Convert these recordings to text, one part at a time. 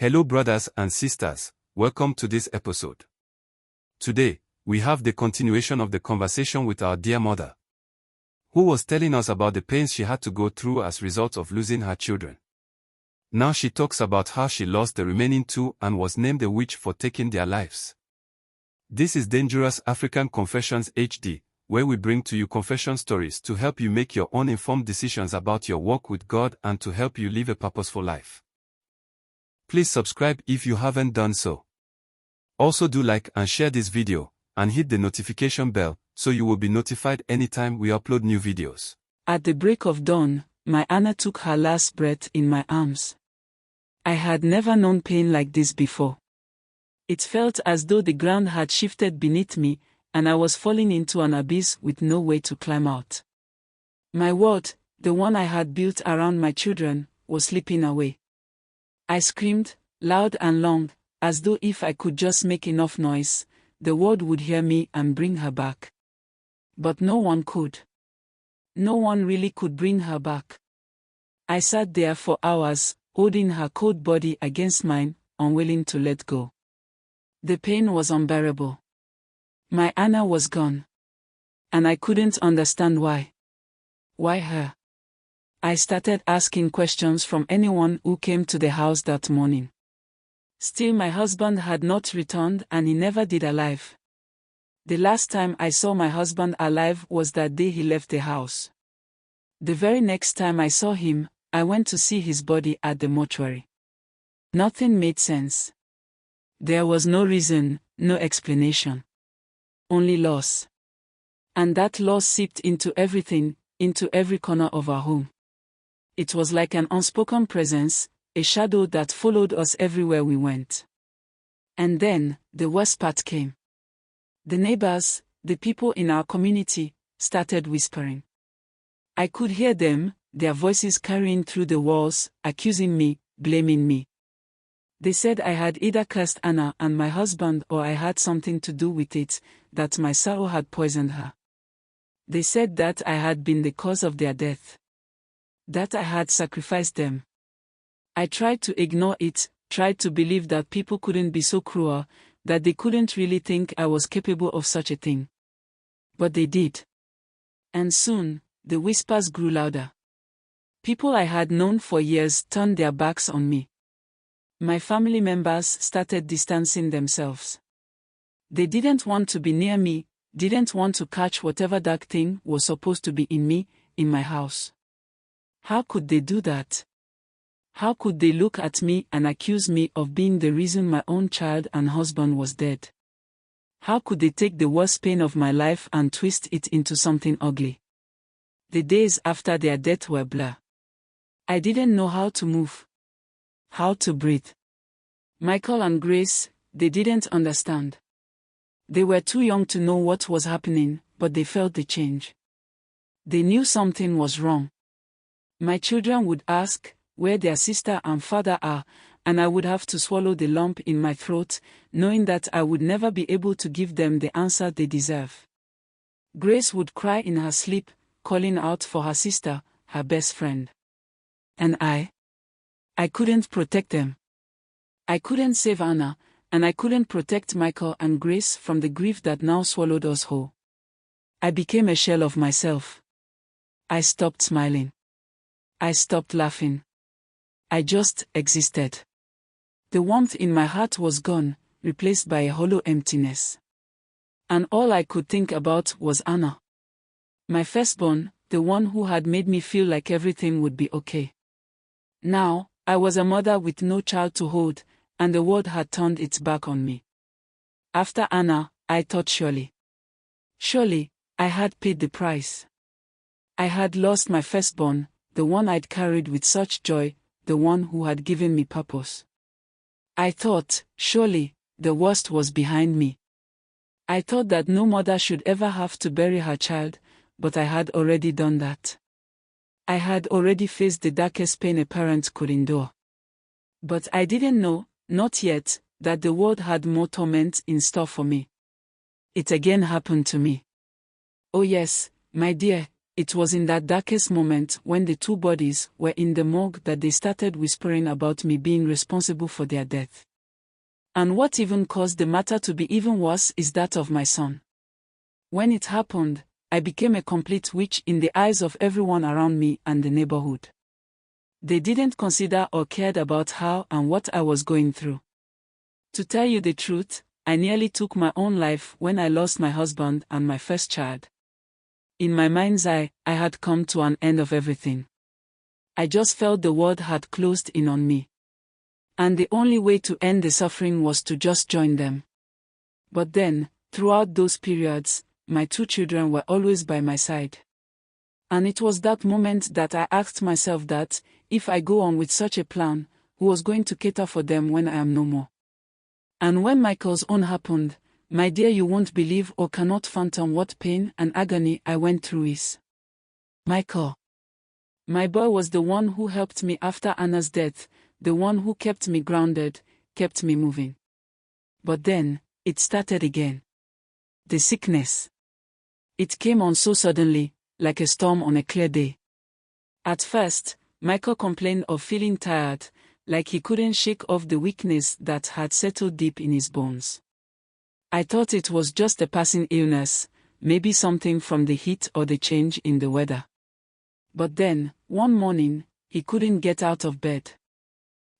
Hello brothers and sisters, welcome to this episode. Today, we have the continuation of the conversation with our dear mother, who was telling us about the pains she had to go through as a result of losing her children. Now she talks about how she lost the remaining two and was named a witch for taking their lives. This is Dangerous African Confessions HD, where we bring to you confession stories to help you make your own informed decisions about your walk with God and to help you live a purposeful life. Please subscribe if you haven't done so. Also do like and share this video, and hit the notification bell, so you will be notified anytime we upload new videos. At the break of dawn, my Anna took her last breath in my arms. I had never known pain like this before. It felt as though the ground had shifted beneath me, and I was falling into an abyss with no way to climb out. My world, the one I had built around my children, was slipping away. I screamed, loud and long, as though if I could just make enough noise, the world would hear me and bring her back. But no one could. No one really could bring her back. I sat there for hours, holding her cold body against mine, unwilling to let go. The pain was unbearable. My Anna was gone. And I couldn't understand why. Why her? I started asking questions from anyone who came to the house that morning. Still, my husband had not returned, and he never did alive. The last time I saw my husband alive was that day he left the house. The very next time I saw him, I went to see his body at the mortuary. Nothing made sense. There was no reason, no explanation. Only loss. And that loss seeped into everything, into every corner of our home. It was like an unspoken presence, a shadow that followed us everywhere we went. And then, the worst part came. The neighbors, the people in our community, started whispering. I could hear them, their voices carrying through the walls, accusing me, blaming me. They said I had either cursed Anna and my husband, or I had something to do with it, that my sorrow had poisoned her. They said that I had been the cause of their death. That I had sacrificed them. I tried to ignore it, tried to believe that people couldn't be so cruel, that they couldn't really think I was capable of such a thing. But they did. And soon, the whispers grew louder. People I had known for years turned their backs on me. My family members started distancing themselves. They didn't want to be near me, didn't want to catch whatever dark thing was supposed to be in me, in my house. How could they do that? How could they look at me and accuse me of being the reason my own child and husband was dead? How could they take the worst pain of my life and twist it into something ugly? The days after their death were blur. I didn't know how to move. How to breathe. Michael and Grace, they didn't understand. They were too young to know what was happening, but they felt the change. They knew something was wrong. My children would ask where their sister and father are, and I would have to swallow the lump in my throat, knowing that I would never be able to give them the answer they deserve. Grace would cry in her sleep, calling out for her sister, her best friend. And I couldn't protect them. I couldn't save Anna, and I couldn't protect Michael and Grace from the grief that now swallowed us whole. I became a shell of myself. I stopped smiling. I stopped laughing. I just existed. The warmth in my heart was gone, replaced by a hollow emptiness. And all I could think about was Anna. My firstborn, the one who had made me feel like everything would be okay. Now, I was a mother with no child to hold, and the world had turned its back on me. After Anna, I thought surely, I had paid the price. I had lost my firstborn, the one I'd carried with such joy, the one who had given me purpose. I thought, surely, the worst was behind me. I thought that no mother should ever have to bury her child, but I had already done that. I had already faced the darkest pain a parent could endure. But I didn't know, not yet, that the world had more torment in store for me. It again happened to me. Oh yes, my dear, it was in that darkest moment when the two bodies were in the morgue that they started whispering about me being responsible for their death. And what even caused the matter to be even worse is that of my son. When it happened, I became a complete witch in the eyes of everyone around me and the neighborhood. They didn't consider or cared about how and what I was going through. To tell you the truth, I nearly took my own life when I lost my husband and my first child. In my mind's eye, I had come to an end of everything. I just felt the world had closed in on me. And the only way to end the suffering was to just join them. But then, throughout those periods, my two children were always by my side. And it was that moment that I asked myself that, if I go on with such a plan, who was going to cater for them when I am no more? And when Michael's own happened, my dear, you won't believe or cannot fathom what pain and agony I went through is. Michael. My boy was the one who helped me after Anna's death, the one who kept me grounded, kept me moving. But then, it started again. The sickness. It came on so suddenly, like a storm on a clear day. At first, Michael complained of feeling tired, like he couldn't shake off the weakness that had settled deep in his bones. I thought it was just a passing illness, maybe something from the heat or the change in the weather. But then, one morning, he couldn't get out of bed.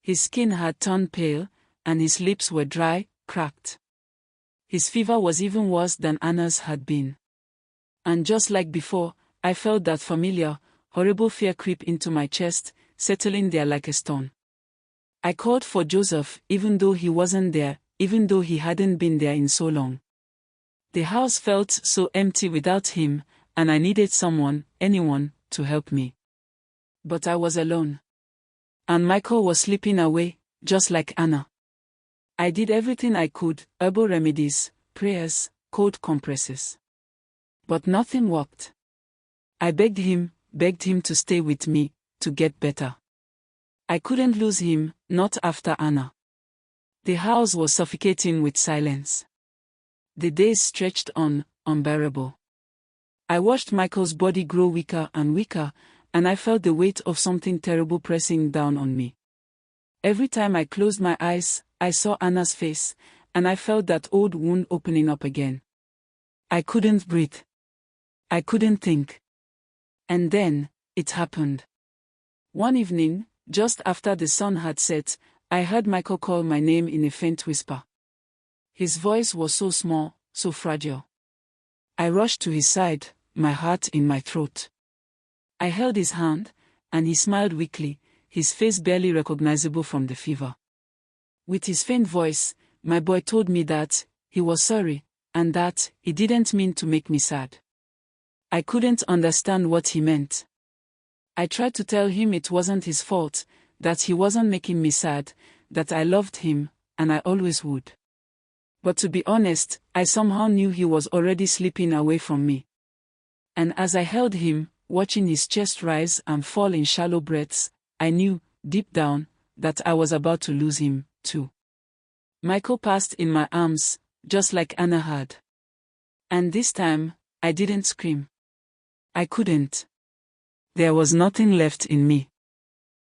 His skin had turned pale, and his lips were dry, cracked. His fever was even worse than Anna's had been. And just like before, I felt that familiar, horrible fear creep into my chest, settling there like a stone. I called for Joseph, even though he wasn't there, even though he hadn't been there in so long. The house felt so empty without him, and I needed someone, anyone, to help me. But I was alone. And Michael was slipping away, just like Anna. I did everything I could, herbal remedies, prayers, cold compresses. But nothing worked. I begged him to stay with me, to get better. I couldn't lose him, not after Anna. The house was suffocating with silence. The days stretched on, unbearable. I watched Michael's body grow weaker and weaker, and I felt the weight of something terrible pressing down on me. Every time I closed my eyes, I saw Anna's face, and I felt that old wound opening up again. I couldn't breathe. I couldn't think. And then, it happened. One evening, just after the sun had set, I heard Michael call my name in a faint whisper. His voice was so small, so fragile. I rushed to his side, my heart in my throat. I held his hand, and he smiled weakly, his face barely recognizable from the fever. With his faint voice, my boy told me that he was sorry, and that he didn't mean to make me sad. I couldn't understand what he meant. I tried to tell him it wasn't his fault, that he wasn't making me sad, that I loved him, and I always would. But to be honest, I somehow knew he was already slipping away from me. And as I held him, watching his chest rise and fall in shallow breaths, I knew, deep down, that I was about to lose him, too. Michael passed in my arms, just like Anna had. And this time, I didn't scream. I couldn't. There was nothing left in me.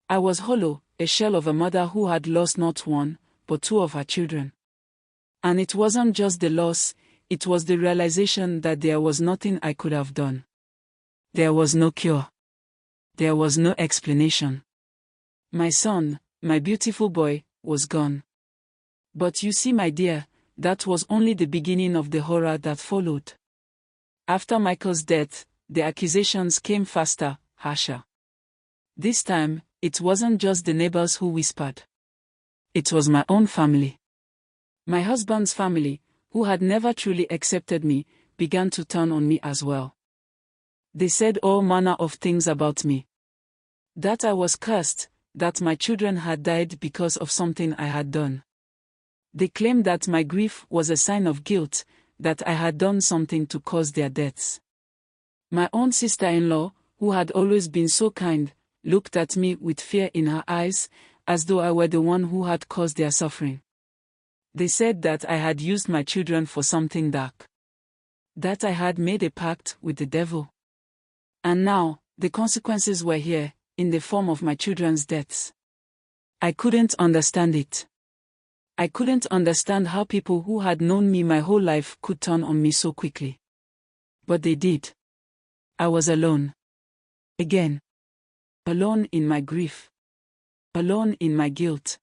I was hollow, a shell of a mother who had lost not one, but two of her children. And it wasn't just the loss, it was the realization that there was nothing I could have done. There was no cure. There was no explanation. My son, my beautiful boy, was gone. But you see, my dear, that was only the beginning of the horror that followed. After Michael's death, the accusations came faster, harsher. This time, it wasn't just the neighbors who whispered. It was my own family. My husband's family, who had never truly accepted me, began to turn on me as well. They said all manner of things about me. That I was cursed, that my children had died because of something I had done. They claimed that my grief was a sign of guilt, that I had done something to cause their deaths. My own sister-in-law, who had always been so kind, looked at me with fear in her eyes, as though I were the one who had caused their suffering. They said that I had used my children for something dark. That I had made a pact with the devil. And now, the consequences were here, in the form of my children's deaths. I couldn't understand it. I couldn't understand how people who had known me my whole life could turn on me so quickly. But they did. I was alone. Again. Alone in my grief. Alone in my guilt.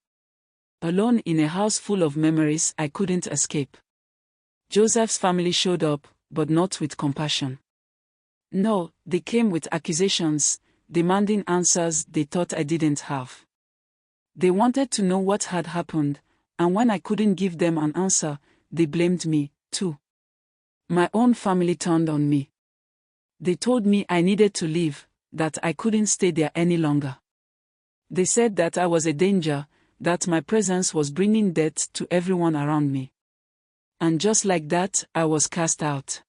Alone in a house full of memories I couldn't escape. Joseph's family showed up, but not with compassion. No, they came with accusations, demanding answers they thought I didn't have. They wanted to know what had happened, and when I couldn't give them an answer, they blamed me, too. My own family turned on me. They told me I needed to leave, that I couldn't stay there any longer. They said that I was a danger, that my presence was bringing death to everyone around me. And just like that, I was cast out.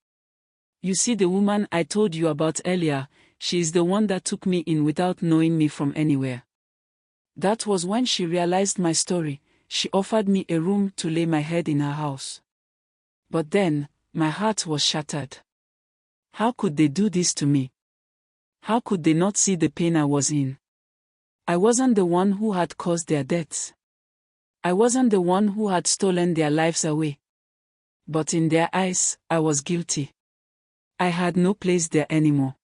You see, the woman I told you about earlier, she is the one that took me in without knowing me from anywhere. That was when she realized my story. She offered me a room to lay my head in her house. But then, my heart was shattered. How could they do this to me? How could they not see the pain I was in? I wasn't the one who had caused their deaths. I wasn't the one who had stolen their lives away. But in their eyes, I was guilty. I had no place there anymore.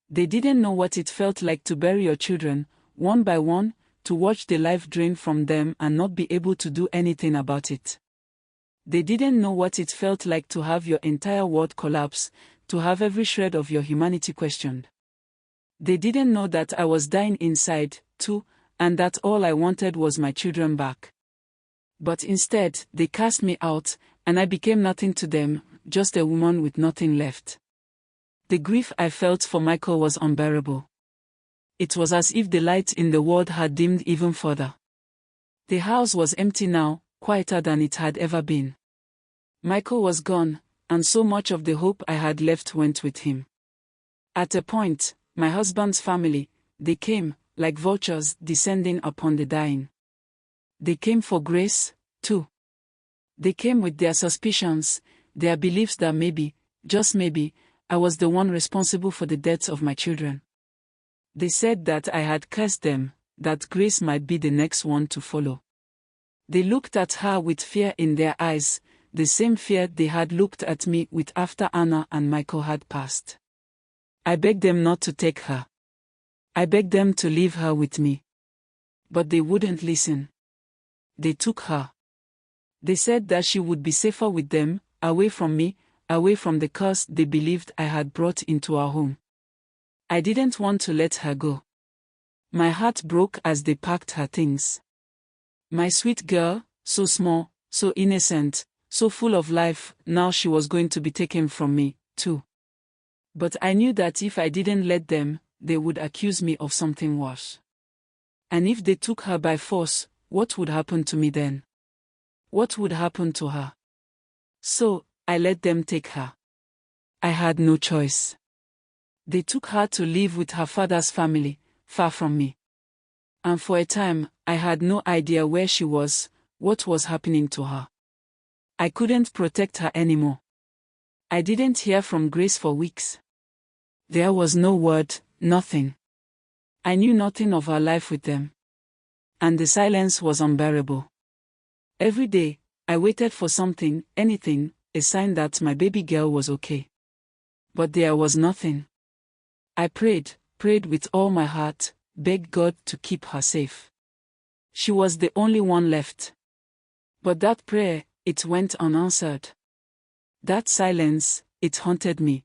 They didn't know what it felt like to bury your children, one by one, to watch the life drain from them and not be able to do anything about it. They didn't know what it felt like to have your entire world collapse, to have every shred of your humanity questioned. They didn't know that I was dying inside, too, and that all I wanted was my children back. But instead, they cast me out, and I became nothing to them, just a woman with nothing left. The grief I felt for Michael was unbearable. It was as if the light in the world had dimmed even further. The house was empty now, quieter than it had ever been. Michael was gone, and so much of the hope I had left went with him. At a point, my husband's family, they came, like vultures descending upon the dying. They came for grace, too. They came with their suspicions, their beliefs that maybe, just maybe, I was the one responsible for the deaths of my children. They said that I had cursed them, that Grace might be the next one to follow. They looked at her with fear in their eyes, the same fear they had looked at me with after Anna and Michael had passed. I begged them not to take her. I begged them to leave her with me. But they wouldn't listen. They took her. They said that she would be safer with them, away from me, away from the curse they believed I had brought into our home. I didn't want to let her go. My heart broke as they packed her things. My sweet girl, so small, so innocent, so full of life, now she was going to be taken from me, too. But I knew that if I didn't let them, they would accuse me of something worse. And if they took her by force, what would happen to me then? What would happen to her? So, I let them take her. I had no choice. They took her to live with her father's family, far from me. And for a time, I had no idea where she was, what was happening to her. I couldn't protect her anymore. I didn't hear from Grace for weeks. There was no word, nothing. I knew nothing of her life with them. And the silence was unbearable. Every day, I waited for something, anything, a sign that my baby girl was okay. But there was nothing. I prayed with all my heart, begged God to keep her safe. She was the only one left. But that prayer, it went unanswered. That silence, it haunted me.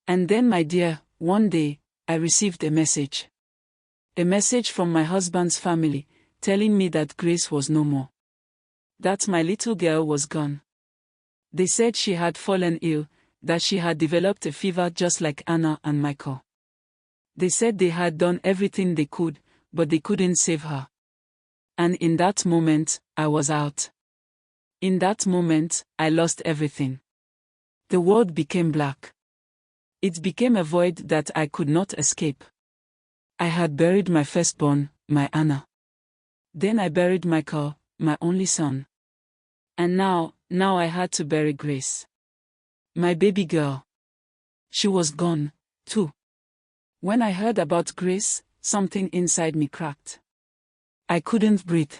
And then, my dear, one day, I received a message. A message from my husband's family, telling me that Grace was no more. That my little girl was gone. They said she had fallen ill, that she had developed a fever just like Anna and Michael. They said they had done everything they could, but they couldn't save her. And in that moment, I was out. In that moment, I lost everything. The world became black. It became a void that I could not escape. I had buried my firstborn, my Anna. Then I buried Michael, my only son. And now I had to bury Grace. My baby girl. She was gone, too. When I heard about Grace, something inside me cracked. I couldn't breathe.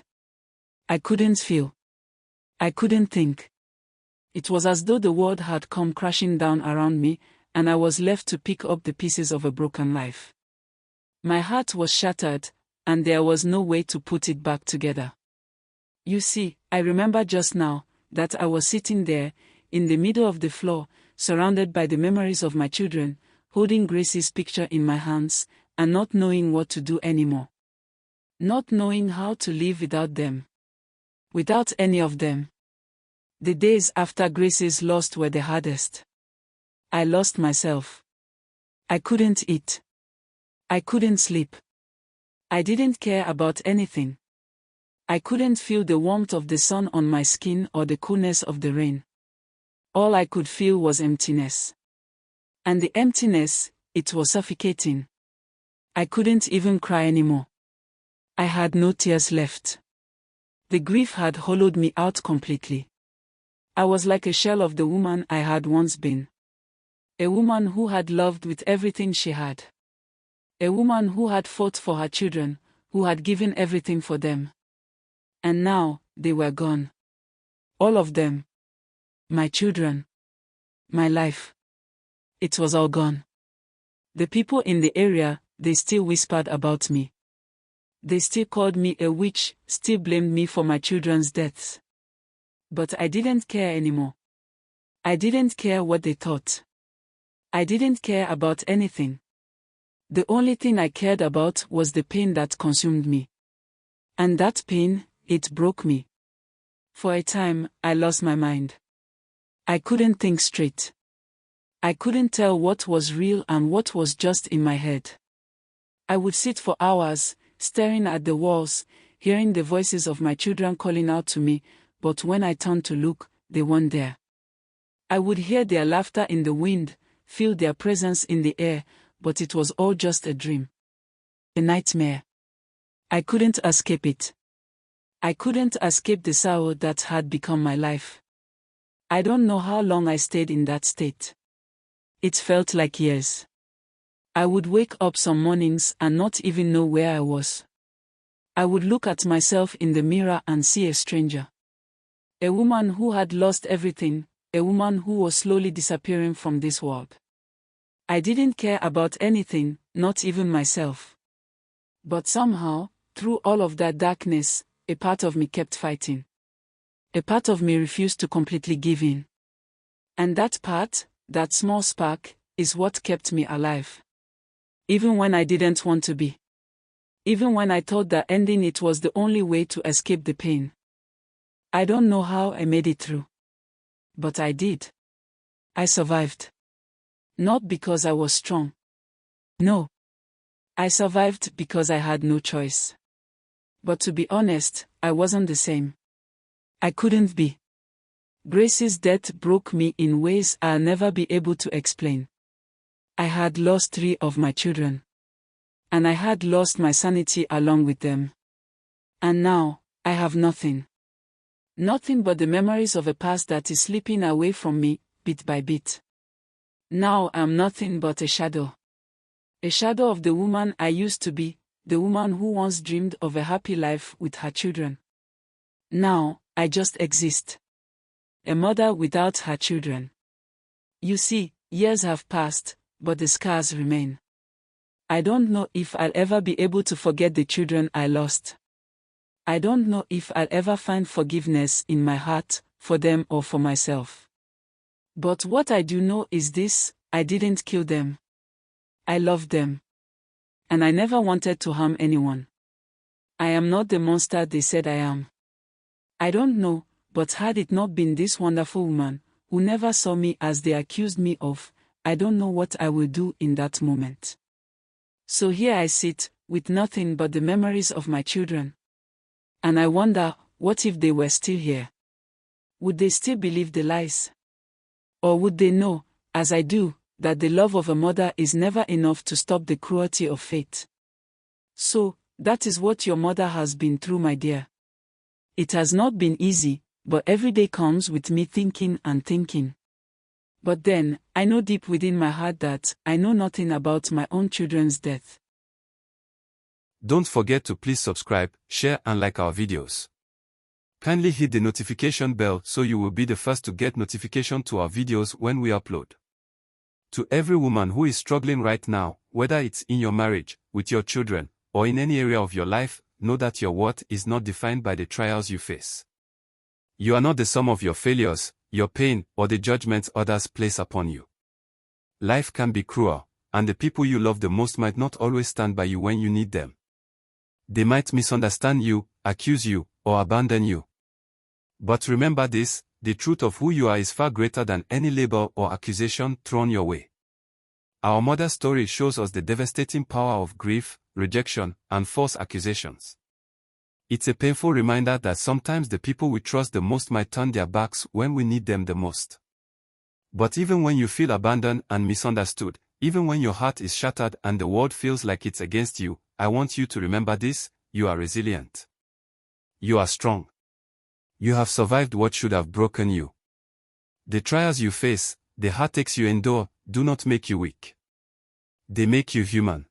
I couldn't feel. I couldn't think. It was as though the world had come crashing down around me, and I was left to pick up the pieces of a broken life. My heart was shattered, and there was no way to put it back together. You see, I remember just now that I was sitting there, in the middle of the floor, surrounded by the memories of my children, holding Grace's picture in my hands, and not knowing what to do anymore. Not knowing how to live without them. Without any of them. The days after Grace's loss were the hardest. I lost myself. I couldn't eat. I couldn't sleep. I didn't care about anything. I couldn't feel the warmth of the sun on my skin or the coolness of the rain. All I could feel was emptiness. And the emptiness, it was suffocating. I couldn't even cry anymore. I had no tears left. The grief had hollowed me out completely. I was like a shell of the woman I had once been. A woman who had loved with everything she had. A woman who had fought for her children, who had given everything for them. And now, they were gone. All of them. My children. My life. It was all gone. The people in the area, they still whispered about me. They still called me a witch, still blamed me for my children's deaths. But I didn't care anymore. I didn't care what they thought. I didn't care about anything. The only thing I cared about was the pain that consumed me. And that pain, it broke me. For a time, I lost my mind. I couldn't think straight. I couldn't tell what was real and what was just in my head. I would sit for hours, staring at the walls, hearing the voices of my children calling out to me, but when I turned to look, they weren't there. I would hear their laughter in the wind, feel their presence in the air, but it was all just a dream. A nightmare. I couldn't escape it. I couldn't escape the sorrow that had become my life. I don't know how long I stayed in that state. It felt like years. I would wake up some mornings and not even know where I was. I would look at myself in the mirror and see a stranger. A woman who had lost everything, a woman who was slowly disappearing from this world. I didn't care about anything, not even myself. But somehow, through all of that darkness, a part of me kept fighting. A part of me refused to completely give in. And that part, that small spark, is what kept me alive. Even when I didn't want to be. Even when I thought that ending it was the only way to escape the pain. I don't know how I made it through. But I did. I survived. Not because I was strong. No. I survived because I had no choice. But to be honest, I wasn't the same. I couldn't be. Grace's death broke me in ways I'll never be able to explain. I had lost 3 of my children. And I had lost my sanity along with them. And now, I have nothing. Nothing but the memories of a past that is slipping away from me, bit by bit. Now I'm nothing but a shadow. A shadow of the woman I used to be, the woman who once dreamed of a happy life with her children. Now, I just exist. A mother without her children. You see, years have passed, but the scars remain. I don't know if I'll ever be able to forget the children I lost. I don't know if I'll ever find forgiveness in my heart, for them or for myself. But what I do know is this: I didn't kill them. I loved them. And I never wanted to harm anyone. I am not the monster they said I am. I don't know, but had it not been this wonderful woman, who never saw me as they accused me of, I don't know what I will do in that moment. So here I sit, with nothing but the memories of my children. And I wonder, what if they were still here? Would they still believe the lies? Or would they know, as I do, that the love of a mother is never enough to stop the cruelty of fate? So, that is what your mother has been through, my dear. It has not been easy, but every day comes with me thinking and thinking. But then, I know deep within my heart that I know nothing about my own children's death. Don't forget to please subscribe, share and like our videos. Kindly hit the notification bell so you will be the first to get notification to our videos when we upload. To every woman who is struggling right now, whether it's in your marriage, with your children, or in any area of your life, know that your worth is not defined by the trials you face. You are not the sum of your failures, your pain, or the judgments others place upon you. Life can be cruel, and the people you love the most might not always stand by you when you need them. They might misunderstand you, accuse you, or abandon you. But remember this, the truth of who you are is far greater than any label or accusation thrown your way. Our mother's story shows us the devastating power of grief, rejection, and false accusations. It's a painful reminder that sometimes the people we trust the most might turn their backs when we need them the most. But even when you feel abandoned and misunderstood, even when your heart is shattered and the world feels like it's against you, I want you to remember this: you are resilient. You are strong. You have survived what should have broken you. The trials you face, the heartaches you endure, do not make you weak. They make you human.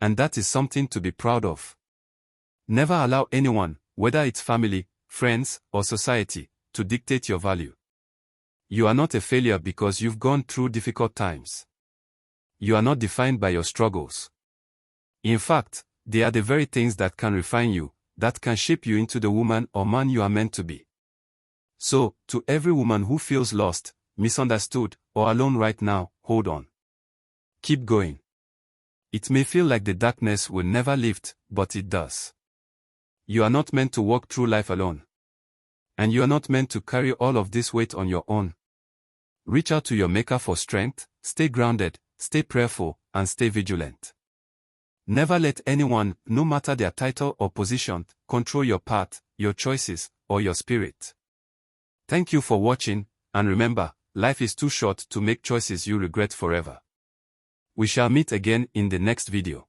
And that is something to be proud of. Never allow anyone, whether it's family, friends, or society, to dictate your value. You are not a failure because you've gone through difficult times. You are not defined by your struggles. In fact, they are the very things that can refine you, that can shape you into the woman or man you are meant to be. So, to every woman who feels lost, misunderstood, or alone right now, hold on. Keep going. It may feel like the darkness will never lift, but it does. You are not meant to walk through life alone. And you are not meant to carry all of this weight on your own. Reach out to your Maker for strength, stay grounded, stay prayerful, and stay vigilant. Never let anyone, no matter their title or position, control your path, your choices, or your spirit. Thank you for watching, and remember, life is too short to make choices you regret forever. We shall meet again in the next video.